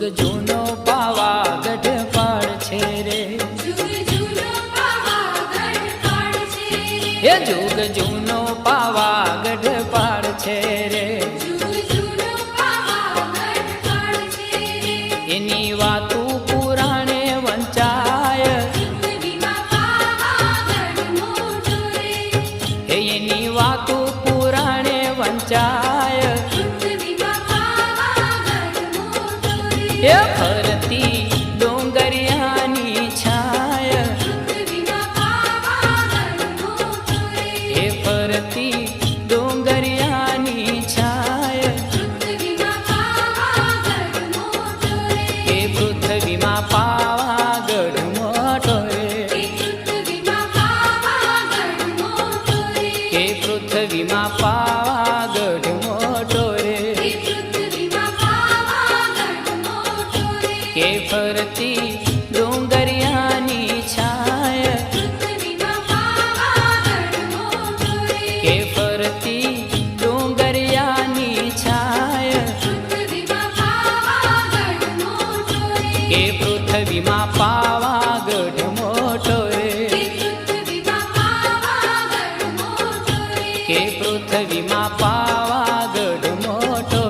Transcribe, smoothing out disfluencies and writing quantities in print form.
जुग जूनो पावागढ़ पाड़ छे रे, ये जुग जूनो पावागढ़ पाड़ छे रे, एनी वातू पुराणे वंचाय, एनी वातू पुराणे वंचाय, ये फरती डोंगरियानी छाय, ये फरती डोंगरियानी छाय, ये पृथ्वी मा पावागढ़ मोटो रे, ये पृथ्वी मा पावागढ़ मोटो रे, के फरती डोंगरियानी छाय, के फरती डोंगरियानी छाय, के पृथ्वी मा पावागढ़ मोटो रे, के पृथ्वी मा